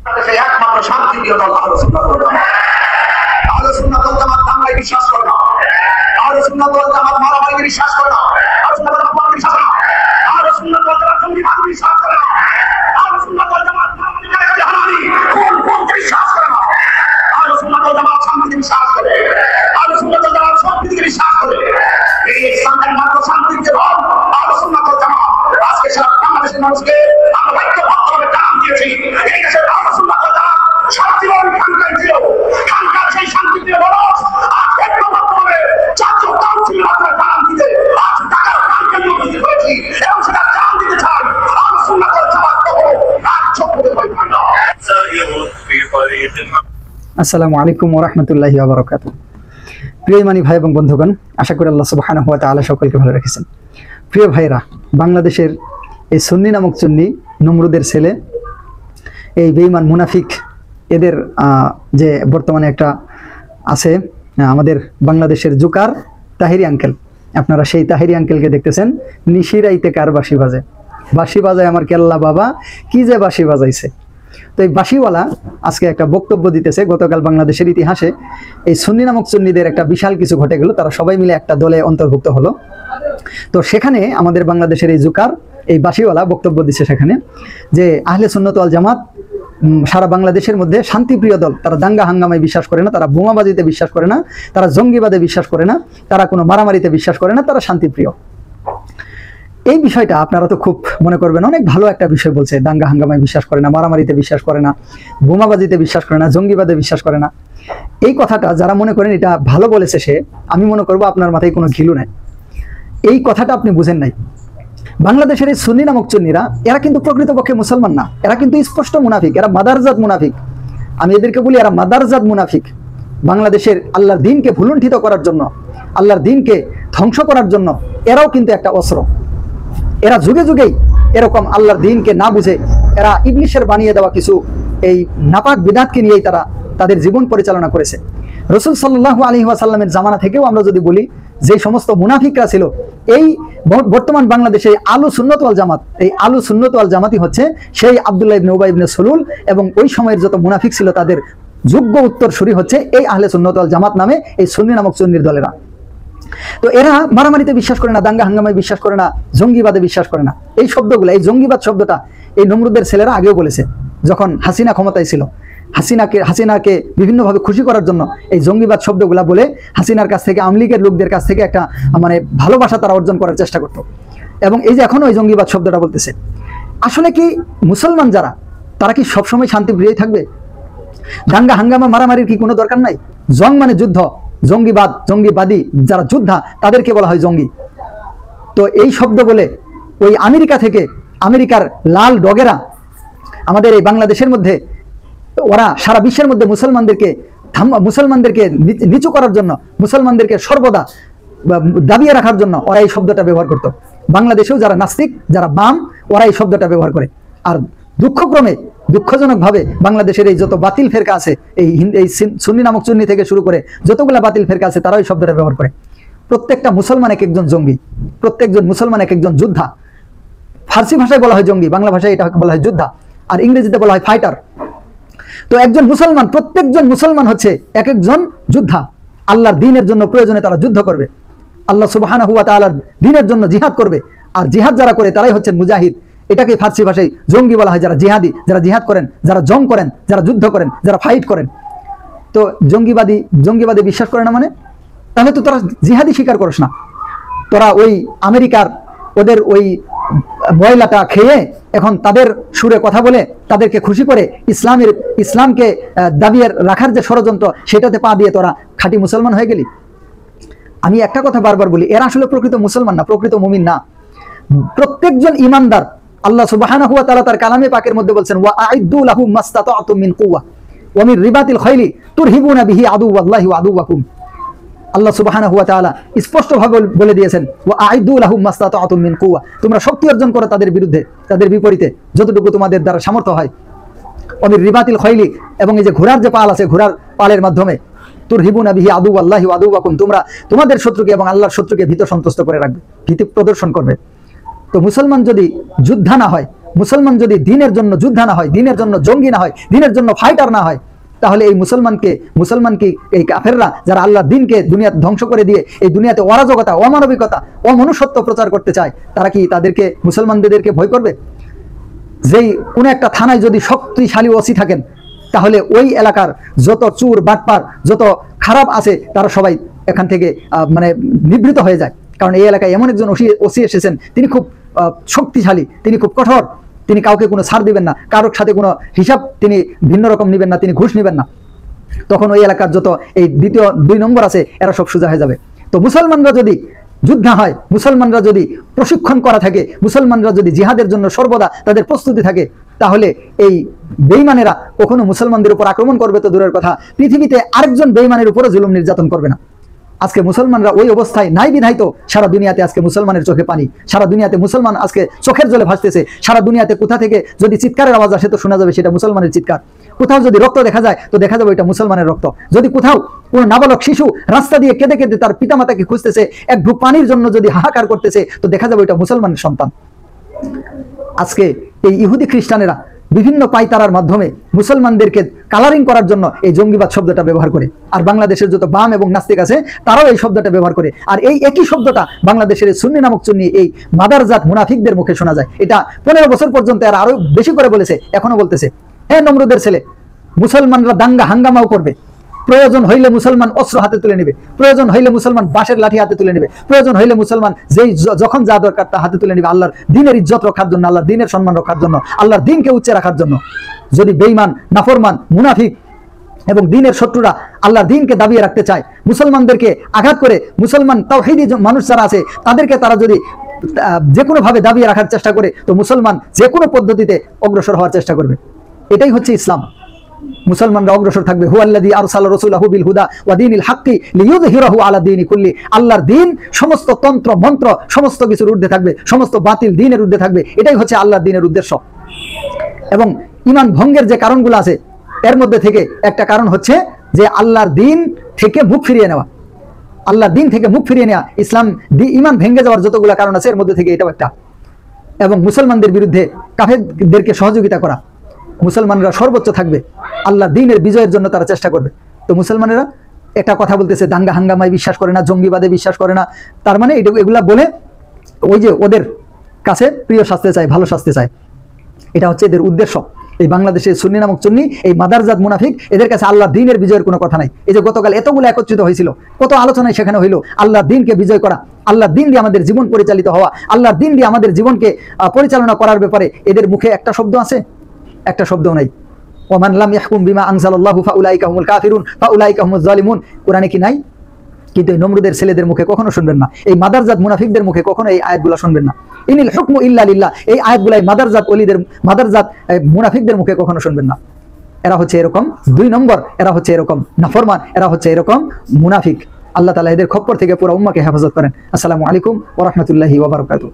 একমাত্র শান্তি প্রিয় দল আহলে সুন্নাত ওয়াল জামাত। আহলে সুন্নাত ওয়াল জামাত দাঙ্গায় বিশ্বাস করে না। আহলে সুন্নাত ওয়াল জামাত মারামারিতে বিশ্বাস করে না। আহলে সুন্নাত ওয়াল জামাত বিশ্বাস করে না। আহলে সুন্নাত ওয়াল জামাত জঙ্গিবাদে বিশ্বাস করে না। আহলে সুন্নাত ওয়াল জামাত মারামারি করে হারামি কোন বিশ্বাস করে না। আহলে সুন্নাত ওয়াল জামাত শান্তিতে বিশ্বাস করে। আহলে সুন্নাত ওয়াল জামাত সম্প্রীতিতে বিশ্বাস করে। এই ইসলামের মাত্র শান্তিতে দল আহলে সুন্নাত ওয়াল জামাত। আজকে সারা বাংলাদেশের মানুষকে আমরা ঐক্যবদ্ধভাবে জানান দিয়েছি এই দেশের আহলে সুন্নাত ওয়াল জামাত শান্তিময় খানকায় ছিল। খানকার সেই শান্তিপ্রিয় মানুষ আজ ঐক্যবদ্ধভাবে জাতীয় কাউন্সিল মাধ্যমে জানান দিতে আজ ঢাকার কানকে উপস্থিত হয়েছি এবং সেটা জানান দিতে চাই আহলে সুন্নাত ওয়াল জামাত কখনো রাজ্য করে হইবে না। আসসালামু আলাইকুম ওয়া রাহমাতুল্লাহি ওয়া বারাকাতুহু। প্রিয় ইমানি ভাই এবং বন্ধুগণ, আশা করি আল্লাহ সুবহানাহু ওয়া তাআলা সকলকে ভালো রেখেছেন। প্রিয় ভাইরা, বাংলাদেশের এই সুন্নি নামক চুন্নি নমরুদের ছেলে, এই বেঈমান মুনাফিক, এদের যে বর্তমানে একটা আছে আমাদের বাংলাদেশের জুকার তাহিরি আঙ্কেল, আপনারা সেই তাহিরি আঙ্কেলকে দেখতেছেন নিশিরাইতে কার বাঁশি বাজে। বাঁশি বাজায় আমার কেল্লা বাবা, কি যে বাঁশি বাজাইছে। তো এই বাঁশিওয়ালা আজকে একটা বক্তব্য দিতেছে। গতকাল বাংলাদেশের ইতিহাসে এই সুন্নি নামক সুন্নিদের একটা বিশাল কিছু ঘটে গেল, তারা সবাই মিলে একটা দলে অন্তর্ভুক্ত হলো। তো সেখানে আমাদের বাংলাদেশের এই জুকার, এই বাঁশিওয়ালা বক্তব্য দিচ্ছে সেখানে যে আহলে সুন্নাত ওয়াল জামাত সারা বাংলাদেশের মধ্যে শান্তিপ্রিয় দল। তারা দাঙ্গা হাঙ্গামায় বিশ্বাস করে না, তারা বোমাবাজিতে বিশ্বাস করে না, তারা জঙ্গিবাদে বিশ্বাস করে না, তারা কোনো মারামারিতে বিশ্বাস করে না, তারা শান্তিপ্রিয়। এই বিষয়টা আপনারা তো খুব মনে করবেন অনেক ভালো একটা বিষয় বলছে, দাঙ্গা হাঙ্গামায় বিশ্বাস করে না, মারামারিতে বিশ্বাস করে না, বোমাবাজিতে বিশ্বাস করে না, জঙ্গিবাদে বিশ্বাস করে না। এই কথাটা যারা মনে করেন এটা ভালো বলেছে সে, আমি মনে করবো আপনার মাথায় কোনো ঘিলু নাই। এই কথাটা আপনি বুঝেন নাই। বাংলাদেশের এই সুন্নি নামক চুন্নিরা এরা কিন্তু প্রকৃতপক্ষে মুসলমান না, এরা কিন্তু স্পষ্ট মুনাফিক, এরা মাদারজাত মুনাফিক। আমি এদেরকে বলি এরা মাদারজাত মুনাফিক। বাংলাদেশের আল্লাহর দ্বীনকে ভুলুণ্ঠিত করার জন্য, আল্লাহর দ্বীনকে ধ্বংস করার জন্য এরাও কিন্তু একটা অস্ত্র। এরা যুগে যুগেই এরকম আল্লাহর দ্বীনকে না বুঝে এরা ইবলিশের বানিয়ে দেওয়া কিছু এই নাপাক বিদাতকে নিয়েই তারা তাদের জীবন পরিচালনা করেছে। রাসূল সাল্লাল্লাহু আলাইহি ওয়াসাল্লামের জামানা থেকেও আমরা যদি বলি, যে সমস্ত মুনাফিকরা ছিল এই বর্তমান বাংলাদেশে আলু সুন্নাত ওয়াল জামাত, এই আলু সুন্নাত ওয়াল জামাতই হচ্ছে সেই আব্দুল্লাহ ইবনে উবাই ইবনে সুলুল এবং ওই সময়ের যত মুনাফিক ছিল তাদের যোগ্য উত্তরসূরি হচ্ছে এই আহলে সুন্নাত ওয়াল জামাত নামে এই সুন্নি নামক সুন্নির দলেরা। তো এরা মারামারিতে বিশ্বাস করে না, দাঙ্গা হাঙ্গামায় বিশ্বাস করে না, জঙ্গিবাদে বিশ্বাস করে না। এই শব্দগুলো, এই জঙ্গিবাদ শব্দটা এই নমরুদের ছেলেরা আগেও বলেছে। যখন হাসিনা ক্ষমতায় ছিল, হাসিনাকে বিভিন্নভাবে খুশি করার জন্য এই জঙ্গিবাদ শব্দগুলা বলে হাসিনার কাছ থেকে, আওয়ামী লীগের লোকদের কাছ থেকে একটা মানে ভালোবাসা তারা অর্জন করার চেষ্টা করত। এবং এই যে এখনো ওই জঙ্গিবাদ শব্দটা বলতেছে। আসলে কি মুসলমান যারা, তারা কি সবসময় শান্তিপ্রিয়ই থাকবে? দাঙ্গা হাঙ্গামা মারামারির কি কোনো দরকার নাই? জং মানে যুদ্ধ, জঙ্গিবাদ, জঙ্গিবাদী যারা যোদ্ধা তাদেরকে বলা হয় জঙ্গি। তো এই শব্দ বলে ওই আমেরিকা থেকে, আমেরিকার লাল ডগেরা আমাদের এই বাংলাদেশের মধ্যে, ওরা সারা বিশ্বের মধ্যে মুসলমানদেরকে নিচু করার জন্য, মুসলমানদেরকে সর্বদা দাবিয়ে রাখার জন্য ওরা এই শব্দটা ব্যবহার করত। বাংলাদেশেও যারা নাস্তিক, যারা বাম, ওরা এই শব্দটা ব্যবহার করে। আর দুঃখজনকভাবে বাংলাদেশের এই যত বাতিল ফেরকা আছে, এই সুন্নি নামক চুন্নি থেকে শুরু করে যতগুলা বাতিল ফেরকা আছে, তারা এই শব্দটা ব্যবহার করে। প্রত্যেকটা মুসলমান এক একজন জঙ্গি, প্রত্যেকজন মুসলমান এক একজন যোদ্ধা। ফার্সি ভাষায় বলা হয় জঙ্গি, বাংলা ভাষায় এটা বলা হয় যোদ্ধা, আর ইংরেজিতে বলা হয় ফাইটার। তো একজন মুসলমান, প্রত্যেকজন মুসলমান হচ্ছে এক একজন যোদ্ধা। আল্লাহর দ্বীনের জন্য প্রয়োজনে তারা যুদ্ধ করবে, আল্লাহ সুবহানাহু ওয়া তাআলার দ্বীনের জন্য জিহাদ করবে। আর জিহাদ যারা করে তারাই হচ্ছেন মুজাহিদ। এটাকে ফার্সি ভাষায় জঙ্গি বলা হয়, যারা জিহাদি, যারা জিহাদ করেন, যারা জং করেন, যারা যুদ্ধ করেন, যারা ফাইট করেন। তো জঙ্গিবাদী বিশ্বাস করে না মানে? তাহলে তো তোরা জিহাদি স্বীকার করিস না। তোরা ওই আমেরিকার ওদের ওই ময়লাটা খেয়ে এখন তাদের সুরে কথা বলে তাদেরকে খুশি করে ইসলামকে দাবিয়ে রাখার যে ষড়যন্ত্র, সেটাতে পা দিয়ে তোরা খাঁটি মুসলমান হয়ে গেলি। আমি একটা কথা বারবার বলি, এরা আসলে প্রকৃত মুসলমান না, প্রকৃত মুমিন না। প্রত্যেকজন ইমানদার, আল্লাহ সুবহানাহু ওয়া তাআলা তার কালামে পাকের মধ্যে বলছেন, ওয়া আইদ্দু লাহুম মাসতাতা'তুম মিন কুওয়া ওয়া মিন রিবাতিল খাইলি তুরহিবুনা বিহি আদুওয়াল্লাহি ওয়া আদুওয়াকুম। আল্লাহ সুবহানাহু ওয়া তাআলা স্পষ্টভাবে বলে দিয়েছেন, ওয়া আইদ্দু লাহুম মাসতাতা'তুম মিন কুওয়া, তোমরা শক্তি অর্জন করো তাদের বিরুদ্ধে, তাদের বিপরীতে যতটুকু তোমাদের দ্বারা সামর্থ্য হয়। ওয়া মিন রিবাতিল খাইলি, এবং এই যে ঘোড়ার যে পাল আছে, ঘোড়ার পালের মাধ্যমে তুরহিবুনা বিহি আদুওয়াল্লাহি ওয়া আদুওয়াকুম, তোমরা তোমাদের শত্রুকে এবং আল্লাহর শত্রুকে ভীত সন্তুষ্ট করে রাখবে, ভীতি প্রদর্শন করবে। তো মুসলমান যদি যোদ্ধা না হয়, মুসলমান যদি দিনের জন্য যোদ্ধা না হয়, দিনের জন্য জঙ্গি না হয়, দিনের জন্য ফাইটার না হয়, তাহলে এই মুসলমানকে এই কাফেররা যারা আল্লাহর দিনকে দুনিয়া ধ্বংস করে দিয়ে এই দুনিয়াতে অরাজকতা, অমানবিকতা, অমনুষ্যত্ব প্রচার করতে চায়, তারা কি তাদেরকে মুসলমানদেরকে ভয় করবে? যেই কোনো একটা থানায় যদি শক্তিশালী ওসি থাকেন, তাহলে ওই এলাকার যত চুর বাটপার যত খারাপ আছে তারা সবাই এখান থেকে মানে নিবৃত হয়ে যায়। কারণ এই এলাকায় এমন একজন ওসি এসেছেন, তিনি খুব শক্তিশালী, তিনি খুব কঠোর, তিনি কাউকে কোনো ছাড় দিবেন না, কারোর সাথে কোনো হিসাব তিনি ভিন্ন রকম নেবেন না, তিনি ঘুষ নেবেন না। তখন ওই এলাকার যত এই দ্বিতীয় 2 নম্বর আছে এরা সব সোজা হয়ে যাবে। তো মুসলমানরা যদি যুদ্ধ হয়, মুসলমানরা যদি প্রশিক্ষণ করা থাকে, মুসলমানরা যদি জিহাদের জন্য সর্বদা তাদের প্রস্তুতি থাকে, তাহলে এই বেঈমানেরা কখনো মুসলমানদের উপর আক্রমণ করবে তো দূরের কথা, পৃথিবীতে আরেকজন বেঈমানের উপরে জুলুম নির্যাতন করবে না। আজকে মুসলমানরা ওই অবস্থায় নাই বিধায় তো সারা দুনিয়াতে আজকে মুসলমানের চোখে পানি, সারা দুনিয়াতে মুসলমান আজকে চোখের জলে ভাসতেছে। সারা দুনিয়াতে কোথা থেকে যদি চিৎকারের আওয়াজ আসে তো শোনা যাবে সেটা মুসলমানের চিৎকার। কোথাও যদি রক্ত দেখা যায় তো দেখা যাবে এটা মুসলমানের রক্ত। যদি কোথাও কোনো নাবালক শিশু রাস্তা দিয়ে কেঁদে কেঁদে তার পিতামাতাকে খুঁজতেছে, এক ঢুক পানির জন্য যদি হাহাকার করতেছে তো দেখা যাবে এটা মুসলমানের সন্তান। আজকে এই ইহুদি খ্রিস্টানেরা বিভিন্ন পায়তারার মাধ্যমে মুসলমানদেরকে কালারিং করার জন্য এই জঙ্গিবাদ শব্দটা ব্যবহার করে। আর বাংলাদেশের যত বাম এবং নাস্তিক আছে তারাও এই শব্দটা ব্যবহার করে। আর এই একই শব্দটা বাংলাদেশের সুন্নি নামক চুন্নি এই মাদারজাত মুনাফিকদের মুখে শোনা যায়। এটা 15 বছর পর্যন্ত এরা আরো বেশি করে বলেছে, এখনো বলতেছে। হ্যাঁ, নমরুদের ছেলে, মুসলমানরা দাঙ্গা হাঙ্গামাও করবে, প্রয়োজন হইলে মুসলমান অস্ত্র হাতে তুলে নেবে, প্রয়োজন হইলে মুসলমান বাঁশের লাঠি হাতে তুলে নেবে, প্রয়োজন হইলে মুসলমান যেই যখন যা দরকার তা হাতে তুলে নেবে, আল্লাহর দিনের ইজ্জত রক্ষার জন্য, আল্লাহর দিনের সম্মান রক্ষার জন্য, আল্লাহর দিনকে উচ্চে রাখার জন্য। যদি বেঈমান, নাফরমান, মুনাফিক এবং দিনের শত্রুরা আল্লাহর দিনকে দাবিয়ে রাখতে চায়, মুসলমানদেরকে আঘাত করে, মুসলমান তাওহীদি মানুষ যারা আছে তাদেরকে তারা যদি যে কোনোভাবে দাবিয়ে রাখার চেষ্টা করে, তো মুসলমান যে কোনো পদ্ধতিতে অগ্রসর হওয়ার চেষ্টা করবে। এটাই হচ্ছে ইসলাম। মুসলমানরা অগ্রসর থাকবে। হুয়াল্লাযী আরসালা রাসূলাহু বিল হুদা ওয়া দীনিল হাক্কি লিইয়ুযহিরাহু আলা দীনি কুল্লি। আল্লাহর দ্বীন সমস্ত তন্ত্র মন্ত্র সমস্ত কিছুর ঊর্ধ্বে থাকবে, সমস্ত বাতিল দ্বীনের ঊর্ধ্বে থাকবে। এটাই হচ্ছে আল্লাহর দ্বীনের উদ্দেশ্য। এবং ঈমান ভঙ্গের যে কারণগুলো আছে এর মধ্যে থেকে একটা কারণ হচ্ছে যে আল্লাহর দ্বীন থেকে মুখ ফিরিয়ে নেওয়া। আল্লাহর দ্বীন থেকে মুখ ফিরিয়ে নেওয়া, ইসলাম ঈমান ভেঙে যাওয়ার যতগুলো কারণ আছে এর মধ্যে থেকে এটাও একটা। এবং মুসলমানদের বিরুদ্ধে কাফেরদেরকে সহযোগিতা করা। মুসলমানরা সর্বোচ্চ থাকবে, আল্লাহর দ্বীনের বিজয়ের জন্য তারা চেষ্টা করবে। তো মুসলমানেরা একটা কথা বলতেছে, দাঙ্গা হাঙ্গামায় বিশ্বাস করে না, জঙ্গিবাদে বিশ্বাস করে না। তার মানে এগুলা বলে ওই যে ওদের কাছে প্রিয় শাস্তে চায়, ভালো শাস্তে চায়। এটা হচ্ছে এদের উদ্দেশ্য। এই বাংলাদেশের সুন্নি নামক চুন্নি, এই মাদারজাত মুনাফিক, এদের কাছে আল্লাহর দ্বীনের বিজয়ের কোনো কথা নাই। এই যে গতকাল এতগুলো একত্রিত হয়েছিল, কত আলোচনায় সেখানে হইল আল্লাহর দ্বীনকে বিজয় করা, আল্লাহর দ্বীন দিয়ে আমাদের জীবন পরিচালিত হওয়া, আল্লাহর দ্বীন দিয়ে আমাদের জীবনকে পরিচালনা করার ব্যাপারে এদের মুখে একটা শব্দ আছে? একটা শব্দও নাই। ওমান লাম ইয়াহকুম বিমা আনজালাল্লাহু ফাউলাইকা হুমুল কাফিরুন ফাউলাইকা হুমুজ জালিমুন। কোরআনে কি নাই? কিন্তু এই নমরুদের ছেলেদের মুখে কখনো শুনবেন না, এই মাদারজাত মুনাফিকদের মুখে কখনো এই আয়াতগুলো শুনবেন না। ইনিল হুকমু ইল্লা লিল্লাহ, এই আয়াতগুলাই মাদারজাত ওলিদের, মাদারজাত মুনাফিকদের মুখে কখনো শুনবেন না। এরা হচ্ছে এরকম 2 নম্বর, এরা হচ্ছে এরকম নাফরমান, এরা হচ্ছে এরকম মুনাফিক। আল্লাহ তাআলা এদের খপ্পর থেকে পুরো উম্মাহকে হেফাজত করেন। আসসালামু আলাইকুম ওয়া রাহমাতুল্লাহি ওয়া বারাকাতুহু।